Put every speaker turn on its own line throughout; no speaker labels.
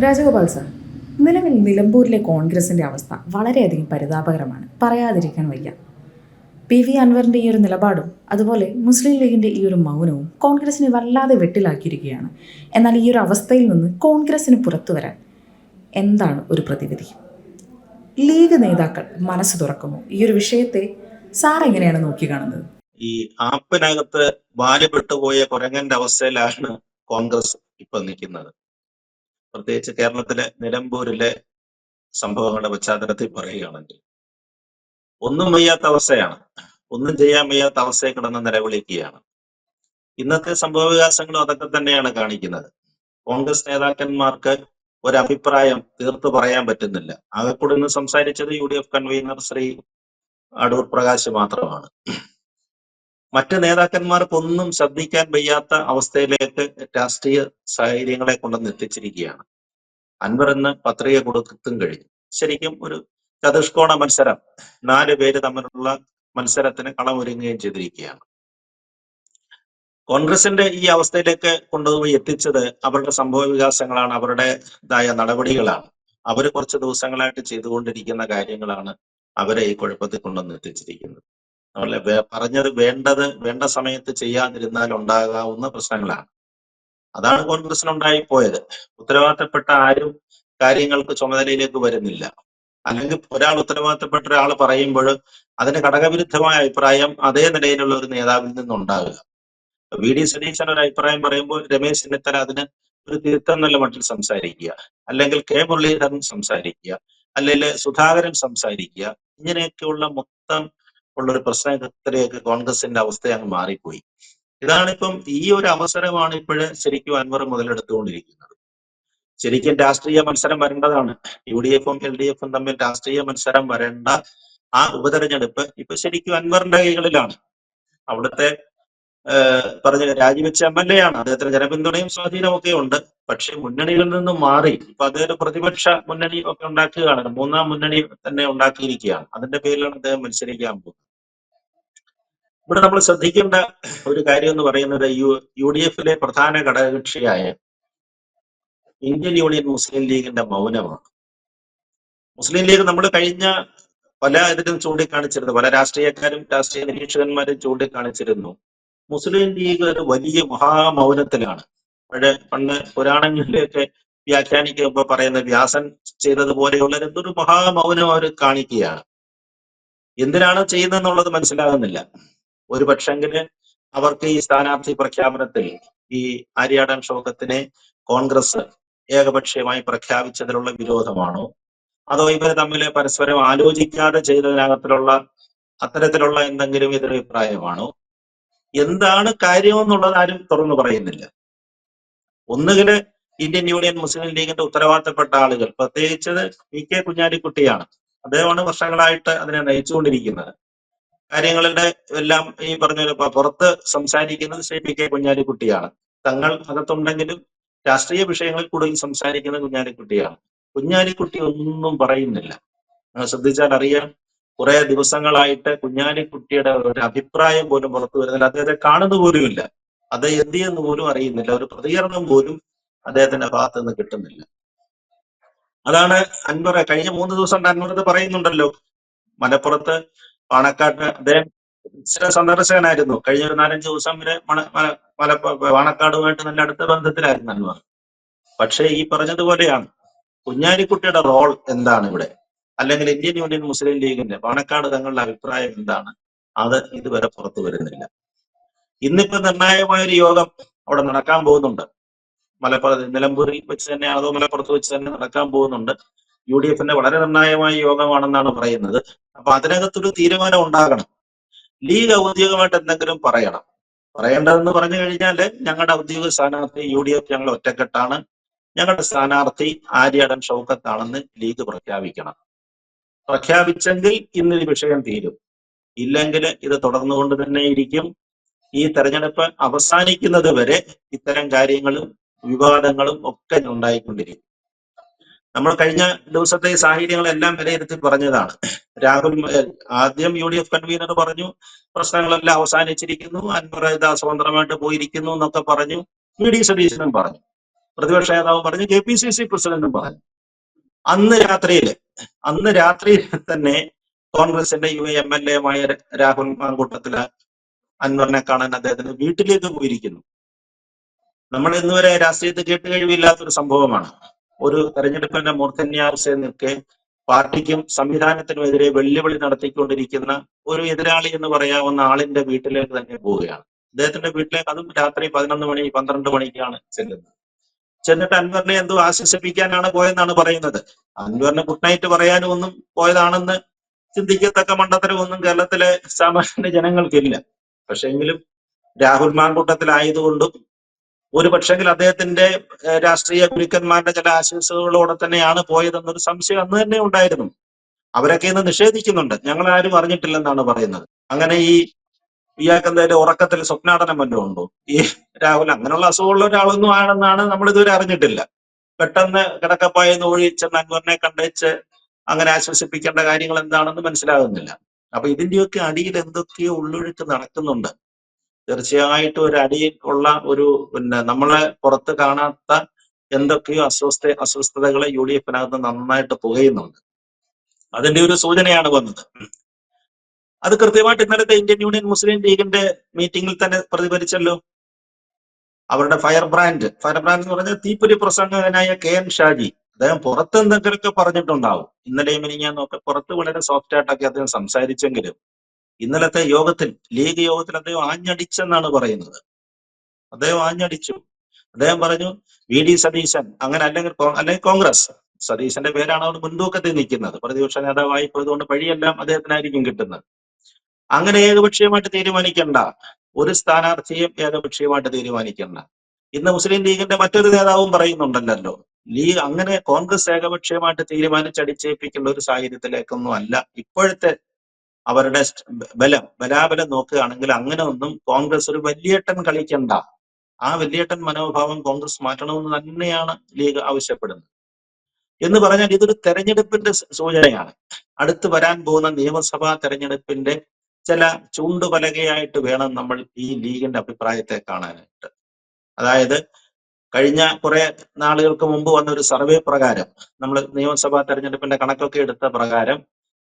Rajagopal sir, നിലവിൽ നിലമ്പൂരിലെ കോൺഗ്രസിൻ്റെ അവസ്ഥ വളരെയധികം പരിതാപകരമാണ്, പറയാതിരിക്കാൻ വയ്യ. PV അൻവറിൻ്റെ ഈ ഒരു നിലപാടും അതുപോലെ മുസ്ലിം ലീഗിൻ്റെ ഈ ഒരു മൗനവും കോൺഗ്രസിനെ വല്ലാതെ വെട്ടിലാക്കിയിരിക്കുകയാണ്. എന്നാൽ ഈ ഒരു അവസ്ഥയിൽ നിന്ന് കോൺഗ്രസിന് പുറത്തു വരാൻ എന്താണ് ഒരു പ്രതിവിധി? ലീഗ് നേതാക്കൾ മനസ്സ് തുറക്കുമോ? ഈ ഒരു വിഷയത്തെ സാർ എങ്ങനെയാണ് നോക്കിക്കാണുന്നത്?
ഈ ആപ്പിനകത്ത് വാലുപെട്ടുപോയ കുരങ്ങന്റെ അവസ്ഥയിലാണ് കോൺഗ്രസ് ഇപ്പൊ നിൽക്കുന്നത്. പ്രത്യേകിച്ച് കേരളത്തിലെ നിലമ്പൂരിലെ സംഭവങ്ങളുടെ പശ്ചാത്തലത്തിൽ പറയുകയാണെങ്കിൽ ഒന്നും വയ്യാത്ത അവസ്ഥയാണ്. ഒന്നും ചെയ്യാൻ വയ്യാത്ത അവസ്ഥയെ കിടന്ന് നിലവിളിക്കുകയാണ്. ഇന്നത്തെ സംഭവ വികാസങ്ങളും അതൊക്കെ തന്നെയാണ് കാണിക്കുന്നത്. കോൺഗ്രസ് നേതാക്കന്മാർക്ക് ഒരഭിപ്രായം തീർത്തു പറയാൻ പറ്റുന്നില്ല. ആകെക്കൂടി ഇന്ന് സംസാരിച്ചത് UDF കൺവീനർ ശ്രീ അടൂർ പ്രകാശ് മാത്രമാണ്. മറ്റ് നേതാക്കന്മാർക്കൊന്നും ശ്രദ്ധിക്കാൻ വയ്യാത്ത അവസ്ഥയിലേക്ക് രാഷ്ട്രീയ സാഹചര്യങ്ങളെ കൊണ്ടുവന്ന് എത്തിച്ചിരിക്കുകയാണ്. അൻവർ ഇന്ന് പത്രിക കൊടുത്തും കഴിഞ്ഞു. ശരിക്കും ഒരു ചതുഷ്കോണ മത്സരം, 4 പേര് തമ്മിലുള്ള മത്സരത്തിന് കളമൊരുങ്ങുകയും ചെയ്തിരിക്കുകയാണ്. കോൺഗ്രസിന്റെ ഈ അവസ്ഥയിലേക്ക് കൊണ്ടുപോയി എത്തിച്ചത് അവരുടെ സംഭവ വികാസങ്ങളാണ്, അവരുടേതായ നടപടികളാണ്. അവർ കുറച്ച് ദിവസങ്ങളായിട്ട് ചെയ്തുകൊണ്ടിരിക്കുന്ന കാര്യങ്ങളാണ് അവരെ ഈ കുഴപ്പത്തിൽ കൊണ്ടുവന്ന് എത്തിച്ചിരിക്കുന്നത്. നമ്മളെ പറഞ്ഞത് വേണ്ട സമയത്ത് ചെയ്യാതിരുന്നാൽ ഉണ്ടാകാവുന്ന പ്രശ്നങ്ങളാണ്. അതാണ് കോൺഗ്രസിനുണ്ടായി പോയത്. ഉത്തരവാദിത്തപ്പെട്ട ആരും കാര്യങ്ങൾക്ക് ചുമതലയിലേക്ക് വരുന്നില്ല. അല്ലെങ്കിൽ ഉത്തരവാദിത്തപ്പെട്ട ഒരാൾ പറയുമ്പോൾ അതിന് ഘടകവിരുദ്ധമായ അഭിപ്രായം അതേ നിലയിലുള്ള ഒരു നേതാവിൽ നിന്നുണ്ടാകുക. VD സതീശൻ ഒരു അഭിപ്രായം പറയുമ്പോൾ രമേശ് ചെന്നിത്തല അതിന് ഒരു തിരുത്തം നല്ല മട്ടിൽ സംസാരിക്കുക, അല്ലെങ്കിൽ K മുരളീധരൻ സംസാരിക്കുക, അല്ലെങ്കിൽ സുധാകരൻ സംസാരിക്കുക. ഇങ്ങനെയൊക്കെയുള്ള മൊത്തം ഉള്ളൊരു പ്രശ്നത്തിലേക്ക് കോൺഗ്രസിന്റെ അവസ്ഥ അങ്ങ് മാറിപ്പോയി. ഇതാണിപ്പം ഈ ഒരു അവസരമാണ് ഇപ്പോഴ് ശരിക്കും അൻവർ മുതലെടുത്തുകൊണ്ടിരിക്കുന്നത്. ശരിക്കും രാഷ്ട്രീയ മത്സരം വരേണ്ടതാണ്. UDF-ഉം LDF-ഉം തമ്മിൽ രാഷ്ട്രീയ മത്സരം വരേണ്ട ആ ഉപതെരഞ്ഞെടുപ്പ് ഇപ്പൊ ശരിക്കും അൻവറിന്റെ കൈകളിലാണ്. അവിടുത്തെ പറഞ്ഞ രാജിവെച്ച MLA ആണ്. അദ്ദേഹത്തിന് ജനപിന്തുണയും സ്വാധീനമൊക്കെ ഉണ്ട്. പക്ഷെ മുന്നണിയിൽ നിന്നും മാറി ഇപ്പൊ അദ്ദേഹം പ്രതിപക്ഷ മുന്നണി ഒക്കെ ഉണ്ടാക്കുകയാണ്. 3ാം മുന്നണി തന്നെ ഉണ്ടാക്കിയിരിക്കുകയാണ്. അതിന്റെ പേരിലാണ് അദ്ദേഹം മത്സരിക്കാൻ പോകുന്നത്. ഇവിടെ നമ്മൾ ശ്രദ്ധിക്കേണ്ട ഒരു കാര്യം എന്ന് പറയുന്നത് UDF-ലെ പ്രധാന ഘടകകക്ഷിയായ ഇന്ത്യൻ യൂണിയൻ മുസ്ലിം ലീഗിന്റെ മൗനമാണ്. മുസ്ലിം ലീഗ് നമ്മൾ കഴിഞ്ഞ പല ഇതിലും ചൂണ്ടിക്കാണിച്ചിരുന്നു, പല രാഷ്ട്രീയക്കാരും രാഷ്ട്രീയ നിരീക്ഷകന്മാരും ചൂണ്ടിക്കാണിച്ചിരുന്നു, മുസ്ലിം ലീഗ് ഒരു വലിയ മഹാമൗനത്തിലാണ്. പണ്ട് പുരാണങ്ങളിലേക്ക് വ്യാഖ്യാനിക്കുമ്പോൾ പറയുന്ന വ്യാസൻ ചെയ്തതുപോലെയുള്ള എന്തൊരു മഹാമൗനം അവർ കാണിക്കുകയാണ്. എന്തിനാണ് ചെയ്യുന്നതെന്നുള്ളത് മനസ്സിലാകുന്നില്ല. ഒരു പക്ഷെങ്കില് അവർക്ക് ഈ സ്ഥാനാർത്ഥി പ്രഖ്യാപനത്തിൽ ഈ ആര്യാടൻ ഷൗക്കത്തിനെ കോൺഗ്രസ് ഏകപക്ഷീയമായി പ്രഖ്യാപിച്ചതിലുള്ള വിരോധമാണോ, അതോ ഇവർ തമ്മിൽ പരസ്പരം ആലോചിക്കാതെ ചെയ്തതിനകത്തിലുള്ള അത്തരത്തിലുള്ള എന്തെങ്കിലും എതിരഭിപ്രായമാണോ, എന്താണ് കാര്യമെന്നുള്ളത് ആരും തുറന്നു പറയുന്നില്ല. ഒന്നുകില് ഇന്ത്യൻ യൂണിയൻ മുസ്ലിം ലീഗിന്റെ ഉത്തരവാദിത്തപ്പെട്ട ആളുകൾ, പ്രത്യേകിച്ച് PK കുഞ്ഞാലിക്കുട്ടിയാണ്, അദ്ദേഹമാണ് വർഷങ്ങളായിട്ട് അതിനെ നയിച്ചുകൊണ്ടിരിക്കുന്നത്. കാര്യങ്ങളുടെ എല്ലാം ഈ പറഞ്ഞ പുറത്ത് സംസാരിക്കുന്നത് ശ്രീ PK കുഞ്ഞാലിക്കുട്ടിയാണ്. തങ്ങൾ അകത്തുണ്ടെങ്കിലും രാഷ്ട്രീയ വിഷയങ്ങളിൽ കൂടുതൽ സംസാരിക്കുന്നത് കുഞ്ഞാലിക്കുട്ടിയാണ്. കുഞ്ഞാലിക്കുട്ടി ഒന്നും പറയുന്നില്ല. ശ്രദ്ധിച്ചാൽ അറിയാം, കുറെ ദിവസങ്ങളായിട്ട് കുഞ്ഞാലിക്കുട്ടിയുടെ ഒരു അഭിപ്രായം പോലും പുറത്തു വരുന്നില്ല. അദ്ദേഹത്തെ കാണുന്ന പോലുമില്ല. അത് എന്ത് ചെയ്യുന്ന പോലും അറിയുന്നില്ല. ഒരു പ്രതികരണം പോലും അദ്ദേഹത്തിന്റെ ഭാഗത്ത് നിന്ന് കിട്ടുന്നില്ല. അതാണ് അൻവർ കഴിഞ്ഞ 3 ദിവസം അൻവർ പറയുന്നുണ്ടല്ലോ. മലപ്പുറത്ത് പാണക്കാട്ട് അദ്ദേഹം സ്ഥിര സന്ദർശകനായിരുന്നു. കഴിഞ്ഞ ഒരു 4-5 ദിവസം വരെ പാണക്കാടുമായിട്ട് നല്ല അടുത്ത ബന്ധത്തിലായിരുന്നു അൻവർ. പക്ഷേ ഈ പറഞ്ഞതുപോലെയാണ്, കുഞ്ഞാലിക്കുട്ടിയുടെ റോൾ എന്താണ് ഇവിടെ, അല്ലെങ്കിൽ ഇന്ത്യൻ യൂണിയൻ മുസ്ലിം ലീഗിന്റെ പാണക്കാട് തങ്ങളുടെ അഭിപ്രായം എന്താണ്, അത് ഇതുവരെ പുറത്തു വരുന്നില്ല. ഇന്നിപ്പോ നിർണായകമായ ഒരു യോഗം അവിടെ നടക്കാൻ പോകുന്നുണ്ട്. നിലമ്പൂരിൽ വെച്ച് തന്നെ, അതോ മലപ്പുറത്ത് വെച്ച് തന്നെ നടക്കാൻ പോകുന്നുണ്ട്. UDF-ന്റെ വളരെ നിർണായകമായ യോഗമാണെന്നാണ് പറയുന്നത്. അപ്പൊ അതിനകത്തൊരു തീരുമാനം ഉണ്ടാകണം. ലീഗ് ഔദ്യോഗികമായിട്ട് എന്തെങ്കിലും പറയണം. പറയേണ്ടതെന്ന് പറഞ്ഞു കഴിഞ്ഞാല്, ഞങ്ങളുടെ ഔദ്യോഗിക സ്ഥാനാർത്ഥി UDF ഞങ്ങൾ ഒറ്റക്കെട്ടാണ്, ഞങ്ങളുടെ സ്ഥാനാർത്ഥി ആര്യാടൻ ഷൗക്കത്താണെന്ന് ലീഗ് പ്രഖ്യാപിക്കണം. പ്രഖ്യാപിച്ചെങ്കിൽ ഇന്ന് ഈ വിഷയം തീരും. ഇല്ലെങ്കിൽ ഇത് തുടർന്നുകൊണ്ട് തന്നെ ഇരിക്കും. ഈ തെരഞ്ഞെടുപ്പ് അവസാനിക്കുന്നത് വരെ ഇത്തരം കാര്യങ്ങളും വിവാദങ്ങളും ഒക്കെ ഉണ്ടായിക്കൊണ്ടിരിക്കും. നമ്മൾ കഴിഞ്ഞ ദിവസത്തെ സാഹചര്യങ്ങളെല്ലാം വിലയിരുത്തി പറഞ്ഞതാണ്. ആദ്യം UDF കൺവീനർ പറഞ്ഞു പ്രശ്നങ്ങളെല്ലാം അവസാനിച്ചിരിക്കുന്നു, അൻവർ സ്വതന്ത്രമായിട്ട് പോയിരിക്കുന്നു എന്നൊക്കെ പറഞ്ഞു. VD സതീശനും പറഞ്ഞു. പ്രതിപക്ഷ നേതാവ് പറഞ്ഞു, KPCC പ്രസിഡന്റും പറഞ്ഞു. അന്ന് രാത്രിയിൽ തന്നെ കോൺഗ്രസിന്റെ MLA-മായ രാഹുൽ മാങ്കൂട്ടത്തില് അൻവറിനെ കാണാൻ അദ്ദേഹത്തിന് വീട്ടിലേക്ക് പോയിരിക്കുന്നു. നമ്മൾ ഇന്നുവരെ രാഷ്ട്രീയത്തിൽ കേട്ട് കഴിവില്ലാത്തൊരു സംഭവമാണ്. ഒരു തെരഞ്ഞെടുപ്പിന്റെ മൂർധന്യാവസ്ഥ നിൽക്കെ പാർട്ടിക്കും സംവിധാനത്തിനുമെതിരെ വെല്ലുവിളി നടത്തിക്കൊണ്ടിരിക്കുന്ന ഒരു എതിരാളി എന്ന് പറയാവുന്ന ആളിന്റെ വീട്ടിലേക്ക് തന്നെ പോവുകയാണ്. അദ്ദേഹത്തിന്റെ വീട്ടിലേക്ക് അതും രാത്രി 11 മണി 12 മണിക്കാണ് ചെന്നിട്ട് അൻവറിനെ എന്തോ ആശ്വസിപ്പിക്കാനാണ് പോയെന്നാണ് പറയുന്നത്. അൻവറിന് ഗുഡ് നൈറ്റ് പറയാനും ഒന്നും പോയതാണെന്ന് ചിന്തിക്കത്തക്ക മണ്ടത്തരമൊന്നും കേരളത്തിലെ സാമാന്യ ജനങ്ങൾക്കില്ല. പക്ഷെങ്കിലും രാഹുൽ മാങ്കൂട്ടത്തിലായതുകൊണ്ടും ഒരു പക്ഷെങ്കിൽ അദ്ദേഹത്തിന്റെ രാഷ്ട്രീയ ഗുരുക്കന്മാരുടെ ചില ആശംസകളോടെ തന്നെയാണ് പോയതെന്നൊരു സംശയം അന്ന് തന്നെ ഉണ്ടായിരുന്നു. അവരൊക്കെ ഇന്ന് നിഷേധിക്കുന്നുണ്ട്. ഞങ്ങൾ ആരും അറിഞ്ഞിട്ടില്ലെന്നാണ് പറയുന്നത്. അങ്ങനെ ഇയാൾക്ക് എന്തായാലും ഉറക്കത്തിൽ സ്വപ്നാടനം വല്ലതും ഉണ്ടോ? ഈ രാഹുൽ അങ്ങനെയുള്ള അസുഖമുള്ള ഒരാളൊന്നും ആണെന്നാണ് നമ്മൾ ഇതുവരെ അറിഞ്ഞിട്ടില്ല. പെട്ടെന്ന് കിടക്കപ്പായെന്ന് ഒഴിച്ചെന്ന് അൻവറിനെ കണ്ടേച്ച് അങ്ങനെ ആശ്വസിപ്പിക്കേണ്ട കാര്യങ്ങൾ എന്താണെന്ന് മനസ്സിലാകുന്നില്ല. അപ്പൊ ഇതിന്റെയൊക്കെ അടിയിൽ എന്തൊക്കെയോ ഉള്ളൊഴുക്ക് നടക്കുന്നുണ്ട്. തീർച്ചയായിട്ടും ഒരു അടിയിൽ ഉള്ള നമ്മളെ പുറത്ത് കാണാത്ത എന്തൊക്കെയോ അസ്വസ്ഥതകളെ UDF-നകത്ത് നന്നായിട്ട് പുകയുന്നുണ്ട്. അതിന്റെ ഒരു സൂചനയാണ് വന്നത്. അത് കൃത്യമായിട്ട് ഇന്നലത്തെ ഇന്ത്യൻ യൂണിയൻ മുസ്ലിം ലീഗിന്റെ മീറ്റിംഗിൽ തന്നെ പ്രതിഫലിച്ചല്ലോ. അവരുടെ ഫയർ ബ്രാൻഡ് എന്ന് പറഞ്ഞാൽ തീപ്പൊരി പ്രസംഗകനായ KN ഷാജി, അദ്ദേഹം പുറത്ത് എന്തെങ്കിലുമൊക്കെ പറഞ്ഞിട്ടുണ്ടാവും. ഇന്നലെയും മിനിഞ്ഞാന്നൊക്കെ പുറത്ത് വളരെ സോഫ്റ്റ് ആയിട്ടൊക്കെ അദ്ദേഹം സംസാരിച്ചെങ്കിലും ഇന്നലത്തെ ലീഗ് യോഗത്തിൽ അദ്ദേഹം ആഞ്ഞടിച്ചെന്നാണ് പറയുന്നത്. അദ്ദേഹം ആഞ്ഞടിച്ചു. അദ്ദേഹം പറഞ്ഞു, VD സതീശൻ അല്ലെങ്കിൽ കോൺഗ്രസ്, സതീശന്റെ പേരാണ് അവർ മുൻതൂക്കത്തിൽ നിൽക്കുന്നത്. പ്രതിപക്ഷ നേതാവായി പോയതുകൊണ്ട് വഴിയെല്ലാം അദ്ദേഹത്തിനായിരിക്കും കിട്ടുന്നത്. അങ്ങനെ ഏകപക്ഷീയമായിട്ട് തീരുമാനിക്കണ്ട, ഒരു സ്ഥാനാർത്ഥിയും ഏകപക്ഷീയമായിട്ട് തീരുമാനിക്കണ്ട. ഇന്ന് മുസ്ലിം ലീഗിന്റെ മറ്റൊരു നേതാവും പറയുന്നുണ്ടല്ലോ, അങ്ങനെ കോൺഗ്രസ് ഏകപക്ഷീയമായിട്ട് തീരുമാനിച്ചടിച്ചേൽപ്പിക്കേണ്ട ഒരു സാഹചര്യത്തിലേക്കൊന്നും അല്ല ഇപ്പോഴത്തെ അവരുടെ ബലാബലം നോക്കുകയാണെങ്കിൽ അങ്ങനെ ഒന്നും കോൺഗ്രസ് ഒരു വലിയേട്ടൻ കളിക്കണ്ട. ആ വലിയേട്ടൻ മനോഭാവം കോൺഗ്രസ് മാറ്റണമെന്ന് തന്നെയാണ് ലീഗ് ആവശ്യപ്പെടുന്നത്. എന്ന് പറഞ്ഞാൽ ഇതൊരു തെരഞ്ഞെടുപ്പിന്റെ സൂചനയാണ്. അടുത്ത് വരാൻ പോകുന്ന നിയമസഭാ തെരഞ്ഞെടുപ്പിന്റെ ചില ചൂണ്ടുപലകയായിട്ട് വേണം നമ്മൾ ഈ ലീഗിന്റെ അഭിപ്രായത്തെ കാണാനായിട്ട്. അതായത് കഴിഞ്ഞ കുറെ നാളുകൾക്ക് മുമ്പ് വന്ന ഒരു സർവേ പ്രകാരം, നമ്മൾ നിയമസഭാ തെരഞ്ഞെടുപ്പിന്റെ കണക്കൊക്കെ എടുത്ത പ്രകാരം,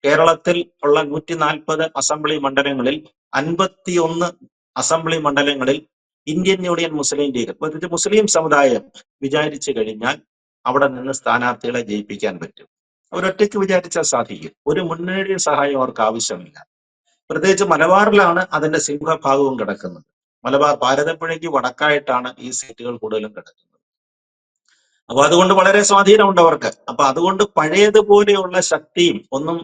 കേരളത്തിൽ ഉള്ള 140 അസംബ്ലി മണ്ഡലങ്ങളിൽ 51 അസംബ്ലി മണ്ഡലങ്ങളിൽ ഇന്ത്യൻ യൂണിയൻ മുസ്ലിം ലീഗ്, മുസ്ലിം സമുദായം വിചാരിച്ചു കഴിഞ്ഞാൽ അവിടെ നിന്ന് സ്ഥാനാർത്ഥികളെ ജയിപ്പിക്കാൻ പറ്റും. അവരൊറ്റയ്ക്ക് വിചാരിച്ചാൽ സാധിക്കും. ഒരു മുന്നണിയുടെ സഹായം അവർക്ക് ആവശ്യമില്ല. പ്രത്യേകിച്ച് മലബാറിലാണ് അതിന്റെ സിംഹഭാഗവും കിടക്കുന്നത്. മലബാർ ഭാരതപ്പുഴയ്ക്ക് വടക്കായിട്ടാണ് ഈ സീറ്റുകൾ കൂടുതലും കിടക്കുന്നത്. അപ്പൊ അതുകൊണ്ട് വളരെ സ്വാധീനമുണ്ട് അവർക്ക്. അപ്പൊ അതുകൊണ്ട് പഴയതുപോലെയുള്ള ശക്തിയും ഒന്നും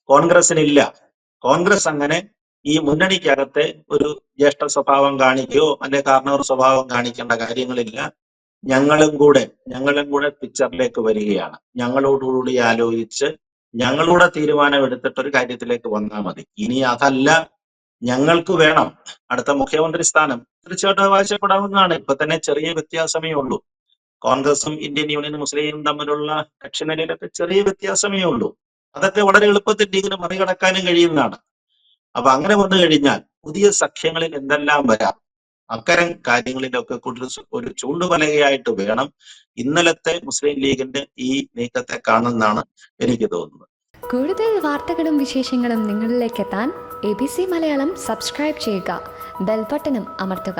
കോൺഗ്രസിനില്ല. കോൺഗ്രസ് അങ്ങനെ ഈ മുന്നണിക്കകത്തെ ഒരു ജ്യേഷ്ഠ സ്വഭാവം കാണിക്കുകയോ അല്ലെ കാർണവർ സ്വഭാവം കാണിക്കേണ്ട കാര്യങ്ങളില്ല. ഞങ്ങളും കൂടെ പിക്ചറിലേക്ക് വരികയാണ്. ഞങ്ങളോടുകൂടി ആലോചിച്ച് ഞങ്ങളുടെ തീരുമാനം എടുത്തിട്ടൊരു കാര്യത്തിലേക്ക് വന്നാൽ മതി. ഇനി അതല്ല, ഞങ്ങൾക്ക് വേണം അടുത്ത മുഖ്യമന്ത്രി സ്ഥാനം, തീർച്ചയായിട്ടും അവകാശപ്പെടാവുന്നതാണ്. ഇപ്പൊ തന്നെ ചെറിയ വ്യത്യാസമേ ഉള്ളൂ. കോൺഗ്രസും ഇന്ത്യൻ യൂണിയൻ മുസ്ലിം തമ്മിലുള്ള കക്ഷിനിലയിലൊക്കെ ചെറിയ വ്യത്യാസമേ ഉള്ളൂ. അതൊക്കെ വളരെ എളുപ്പത്തിൽ ലീഗിന് മറികടക്കാനും കഴിയുന്നതാണ്. അപ്പൊ അങ്ങനെ വന്നു കഴിഞ്ഞാൽ പുതിയ സഖ്യങ്ങളിൽ എന്തെല്ലാം വരാം, അത്തരം കാര്യങ്ങളിലൊക്കെ ഒരു ചൂണ്ടുപലകയായിട്ട് വേണം ഇന്നലത്തെ മുസ്ലിം ലീഗിന്റെ ഈ നീക്കത്തെ കാണുന്നതാണ് എനിക്ക് തോന്നുന്നത്.
കൂടുതൽ വാർത്തകളും വിശേഷങ്ങളും നിങ്ങളിലേക്ക് എത്താൻ ABC മലയാളം സബ്സ്ക്രൈബ് ചെയ്യുക, ബെൽബട്ടനും അമർത്തുക.